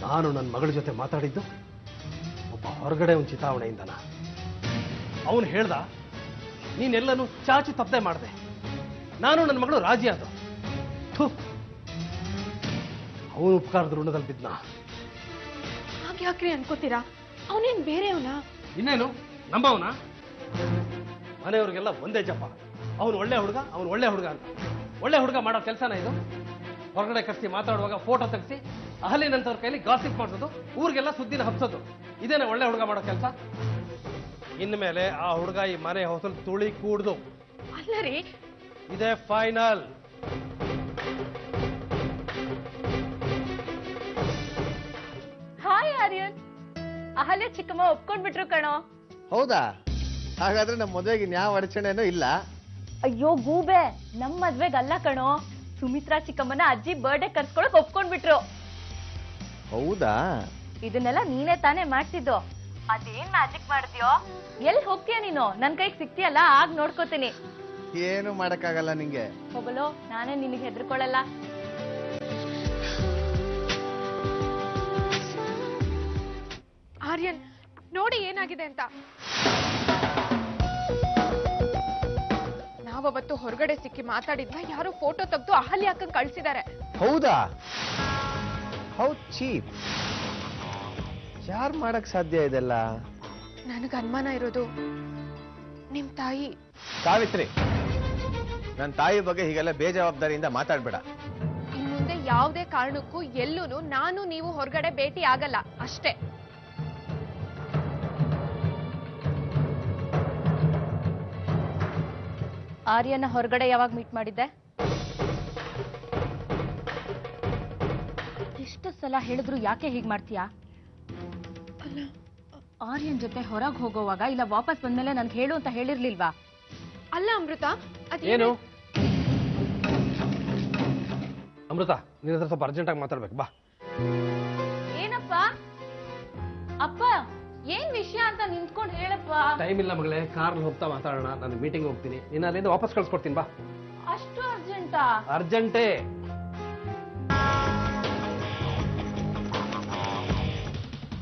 ನಾನು ನನ್ನ ಮಗಳ ಜೊತೆ ಮಾತಾಡಿದ್ದು ಒಬ್ಬ ಹೊರಗಡೆ ಒಂದು ಚಿತಾವಣೆಯಿಂದನ. ಅವನು ಹೇಳ್ದ ನೀನೆಲ್ಲನೂ ಚಾಚು ತಪ್ಪದೆ ಮಾಡಿದೆ, ನಾನು ನನ್ನ ಮಗಳು ರಾಜಿ ಆದ. ಅವನು ಉಪಕಾರದ ಋಣದಲ್ಲಿ ಬಿದ್ನ. ಹಾಗೆ ಯಾಕ್ರಿ ಅನ್ಕೋತೀರಾ? ಅವನೇನ್ ಬೇರೆಯವನ? ಇನ್ನೇನು ನಂಬವನ? ಮನೆಯವ್ರಿಗೆಲ್ಲ ಒಂದೇ ಜಪ, ಅವನು ಒಳ್ಳೆ ಹುಡುಗ, ಅವನು ಒಳ್ಳೆ ಹುಡುಗ ಅಂತ. ಒಳ್ಳೆ ಹುಡುಗ ಮಾಡೋ ಕೆಲಸನ ಇದು? ಹೊರಗಡೆ ಕರೆಸಿ ಮಾತಾಡುವಾಗ ಫೋಟೋ ತೆಗೆಸಿ ಅಹಲಿನಂತವ್ರ ಕೈಲಿ ಗಾಸಿಪ್ ಮಾಡಿಸೋದು, ಊರಿಗೆಲ್ಲ ಸುದ್ದಿನ ಹಬ್ಸೋದು, ಇದೇನೆ ಒಳ್ಳೆ ಹುಡುಗ ಮಾಡೋ ಕೆಲಸ? ಇನ್ಮೇಲೆ ಆ ಹುಡುಗ ಈ ಮನೆ ಹೊಸಲು ತುಳಿ ಕೂಡ್ದು. ಅಲ್ಲ ರೀ, ಇದೇ ಫೈನಲ್. ಹಾಯ್ ಆರ್ಯನ್, ಅಹಲ್ಯ ಚಿಕ್ಕಮ್ಮ ಒಪ್ಕೊಂಡ್ಬಿಟ್ರು ಕಣೋ. ಹೌದಾ? ಹಾಗಾದ್ರೆ ನಮ್ಮ ಮದುವೆಗೆ ಯಾವ ಅಡಚಣೆನೂ ಇಲ್ಲ. ಅಯ್ಯೋ ಗೂಬೆ, ನಮ್ ಮದ್ವೆಗ್ ಅಲ್ಲ ಕಣೋ, ಸುಮಿತ್ರಾ ಚಿಕ್ಕಮ್ಮನ ಅಜ್ಜಿ ಬರ್ಡೇ ಕರ್ಸ್ಕೊಳಕ್ ಒಪ್ಕೊಂಡ್ಬಿಟ್ರು. ಹೌದಾ? ಇದನ್ನೆಲ್ಲ ನೀನೇ ತಾನೇ ಮಾಡ್ತಿದ್ದು. ಅದೇನ್ ಮ್ಯಾಜಿಕ್ ಮಾಡ್ತೀಯೋ? ಎಲ್ ಹೋಗ್ತೀಯ ನೀನು? ನನ್ ಕೈಗೆ ಸಿಕ್ತಿಯಲ್ಲ, ಆಗ ನೋಡ್ಕೋತೀನಿ. ಏನು ಮಾಡಕ್ಕಾಗಲ್ಲ ನಿಂಗೆ. ಹೋಗಲೋ, ನಾನೇ ನಿನಗೆ ಹೆದರ್ಕೊಳ್ಳಲ್ಲ. ಆರ್ಯನ್ ನೋಡಿ ಏನಾಗಿದೆ ಅಂತ. ನಾವವತ್ತು ಹೊರಗಡೆ ಸಿಕ್ಕಿ ಮಾತಾಡಿದ್ನ ಯಾರೋ ಫೋಟೋ ತೆಗೆದು ಅಹಲ್ಯ ಅಕ್ಕಂಗ್ ಕಳ್ಸಿದ್ದಾರೆ. ಹೌದಾ? How cheap. ಯಾರು ಮಾಡಕ್ ಸಾಧ್ಯ ಇದೆಲ್ಲ? ನನಗೆ ಅನುಮಾನ ಇರೋದು ನಿಮ್ ತಾಯಿ. ಸಾವಿತ್ರಿ, ನನ್ನ ತಾಯಿ ಬಗ್ಗೆ ಹೀಗೆಲ್ಲ ಬೇಜವಾಬ್ದಾರಿಯಿಂದ ಮಾತಾಡ್ಬೇಡ. ಇನ್ ಮುಂದೆ ಯಾವುದೇ ಕಾರಣಕ್ಕೂ ಎಲ್ಲೂನು ನಾನು ನೀವು ಹೊರಗಡೆ ಭೇಟಿ ಆಗಲ್ಲ ಅಷ್ಟೇ. ಆರ್ಯನ ಹೊರಗಡೆ ಯಾವಾಗ ಮೀಟ್ ಮಾಡಿದ್ದೆ? ಎಷ್ಟು ಸಲ ಹೇಳಿದ್ರು ಯಾಕೆ ಹೀಗ್ ಮಾಡ್ತೀಯಾ? ಆರ್ಯನ್ ಜೊತೆ ಹೊರಗೆ ಹೋಗೋವಾಗ ಇಲ್ಲ ವಾಪಸ್ ಬಂದ್ಮೇಲೆ ನನ್ಗೆ ಹೇಳು ಅಂತ ಹೇಳಿರ್ಲಿಲ್ವಾ? ಅಲ್ಲ ಅಮೃತ, ಏನು ಅಮೃತ, ನಿನ್ನ ಹತ್ರ ಸ್ವಲ್ಪ ಅರ್ಜೆಂಟಾಗಿ ಮಾತಾಡ್ಬೇಕು, ಬಾ. ಏನಪ್ಪ? ಅಪ್ಪ, ಏನ್ ವಿಷಯ ಅಂತ ನಿಂತ್ಕೊಂಡು ಹೇಳಪ್ಪ. ಟೈಮ್ ಇಲ್ಲ ಮಗಳೇ, ಕಾರ್ ಹೋಗ್ತಾ ಮಾತಾಡೋಣ. ನಾನು ಮೀಟಿಂಗ್ ಹೋಗ್ತೀನಿ, ನೀನು ಅಲ್ಲಿಂದ ವಾಪಸ್ ಕಳ್ಸ್ಕೊಡ್ತೀನಿ, ಬಾ. ಅಷ್ಟು ಅರ್ಜೆಂಟಾ? ಅರ್ಜೆಂಟೇ.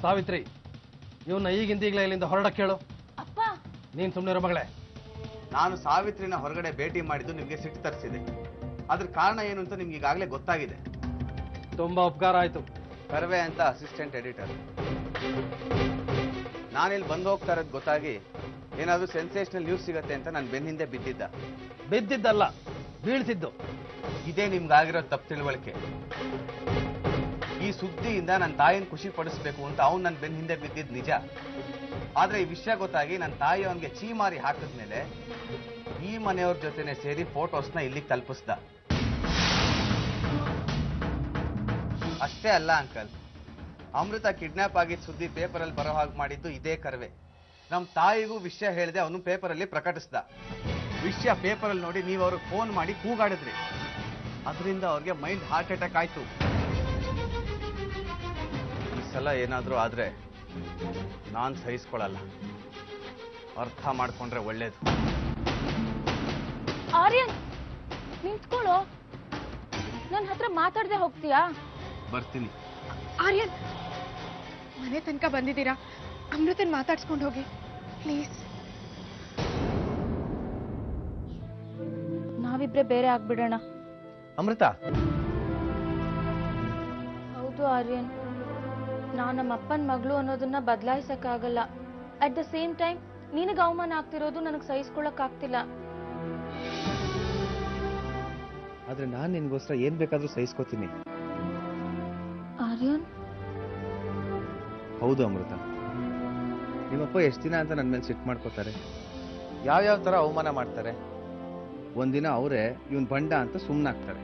ಸಾವಿತ್ರಿ, ಇವನ್ನ ಈಗಿಂದೀಗ್ಲೇ ಇಲ್ಲಿಂದ ಹೊರಡಕ್ಕೆ ಹೇಳು. ಅಪ್ಪ, ನೀನ್ ಸುಮ್ಮನೆ ಇರೋ ಮಗಳೇ. ನಾನು ಸಾವಿತ್ರಿನ ಹೊರಗಡೆ ಭೇಟಿ ಮಾಡಿದ್ದು ನಿಮ್ಗೆ ಸಿಟ್ಟು ತರಿಸಿದೆ. ಅದ್ರ ಕಾರಣ ಏನು ಅಂತ ನಿಮ್ಗೆ ಈಗಾಗಲೇ ಗೊತ್ತಾಗಿದೆ. ತುಂಬಾ ಉಪಕಾರ ಆಯ್ತು. ಕರ್ವೆ ಅಂತ ಅಸಿಸ್ಟೆಂಟ್ ಎಡಿಟರ್. ನಾನಿಲ್ಲಿ ಬಂದು ಹೋಗ್ತಾ ಇರೋದು ಗೊತ್ತಾಗಿ ಏನಾದ್ರೂ ಸೆನ್ಸೇಷನಲ್ ನ್ಯೂಸ್ ಸಿಗತ್ತೆ ಅಂತ ನಾನು ಬೆನ್ನ ಹಿಂದೆ ಬಿದ್ದಿದ್ದ. ಬಿದ್ದಿದ್ದಲ್ಲ, ಬೀಳ್ತಿದ್ದು. ಇದೇ ನಿಮ್ಗಾಗಿರೋ ತಪ್ಪು ತಿಳುವಳಿಕೆ. ಈ ಸುದ್ದಿಯಿಂದ ನನ್ನ ತಾಯಿನ ಖುಷಿ ಪಡಿಸ್ಬೇಕು ಅಂತ ಅವ್ನು ನನ್ನ ಬೆನ್ನ ಹಿಂದೆ ಬಿದ್ದಿದ್ದು ನಿಜ. ಆದ್ರೆ ಈ ವಿಷಯ ಗೊತ್ತಾಗಿ ನನ್ನ ತಾಯಿ ಅವನಿಗೆ ಚೀಮಾರಿ ಹಾಕಿದ್ಮೇಲೆ ಈ ಮನೆಯವ್ರ ಜೊತೆನೆ ಸೇರಿ ಫೋಟೋಸ್ನ ಇಲ್ಲಿಗೆ ತಲುಪಿಸ್ದ. ಅಷ್ಟೇ ಅಲ್ಲ ಅಂಕಲ್, ಅಮೃತ ಕಿಡ್ನಾಪ್ ಆಗಿದ್ದ ಸುದ್ದಿ ಪೇಪರಲ್ಲಿ ಬರೋ ಹಾಗೆ ಮಾಡಿದ್ದು ಇದೇ ಕರ್ವೆ. ನಮ್ಮ ತಾಯಿಗೂ ವಿಷಯ ಹೇಳಿದೆ, ಅವನು ಪೇಪರಲ್ಲಿ ಪ್ರಕಟಿಸ್ದ. ವಿಷಯ ಪೇಪರಲ್ಲಿ ನೋಡಿ ನೀವು ಅವ್ರಿಗೆ ಫೋನ್ ಮಾಡಿ ಕೂಗಾಡಿದ್ರಿ. ಅದರಿಂದ ಅವ್ರಿಗೆ ಮೈಂಡ್ ಹಾರ್ಟ್ ಅಟ್ಯಾಕ್ ಆಯ್ತು. ಈ ಸಲ ಏನಾದ್ರೂ ಆದ್ರೆ ನಾನು ಸಹಿಸ್ಕೊಳ್ಳಲ್ಲ. ಅರ್ಥ ಮಾಡ್ಕೊಂಡ್ರೆ ಒಳ್ಳೇದು. ಆರ್ಯನ್, ನಿಂತ್ಕೊಳ್ಳೋ. ನನ್ನ ಹತ್ರ ಮಾತಾಡದೆ ಹೋಗ್ತೀಯಾ? ಬರ್ತೀನಿ. ಆರ್ಯನ್, ಮನೆ ತನಕ ಬಂದಿದ್ದೀರಾ, ಅಮೃತನ್ ಮಾತಾಡ್ಸ್ಕೊಂಡು ಹೋಗಿ ಪ್ಲೀಸ್. ನಾವಿಬ್ರೆ ಬೇರೆ ಆಗ್ಬಿಡೋಣ. ಅಮೃತ. ಹೌದು ಆರ್ಯನ್, ನಾನು ನಮ್ಮ ಅಪ್ಪನ ಮಗಳು ಅನ್ನೋದನ್ನ ಬದಲಾಯಿಸಕ್ಕಾಗಲ್ಲ. ಅಟ್ ದ ಸೇಮ್ ಟೈಮ್ ನಿನಗೆ ಅವಮಾನ ಆಗ್ತಿರೋದು ನನಗೆ ಸಹಿಸ್ಕೊಳಕ್ ಆಗ್ತಿಲ್ಲ. ಆದ್ರೆ ನಾನು ನಿನ್ಗೋಸ್ಕರ ಏನ್ ಬೇಕಾದ್ರೂ ಸಹಿಸ್ಕೋತೀನಿ. ಆರ್ಯನ್. ಹೌದು ಅಮೃತ, ನಿಮ್ಮಪ್ಪ ಎಷ್ಟು ದಿನ ಅಂತ ನನ್ನ ಮೇಲೆ ಸಿಟ್ಟು ಮಾಡ್ಕೋತಾರೆ, ಯಾವ್ಯಾವ ತರ ಅವಮಾನ ಮಾಡ್ತಾರೆ. ಒಂದಿನ ಅವರೇ ಇವನ್ ಬಂಡ ಅಂತ ಸುಮ್ಮನಾಗ್ತಾರೆ.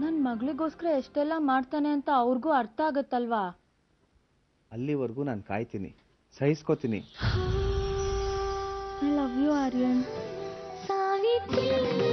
ನನ್ ಮಗಳಿಗೋಸ್ಕರ ಎಷ್ಟೆಲ್ಲ ಮಾಡ್ತಾನೆ ಅಂತ ಅವ್ರಿಗೂ ಅರ್ಥ ಆಗತ್ತಲ್ವಾ? ಅಲ್ಲಿವರೆಗೂ ನಾನು ಕಾಯ್ತೀನಿ, ಸಹಿಸ್ಕೋತೀನಿ. I love you Aryan. Savitri.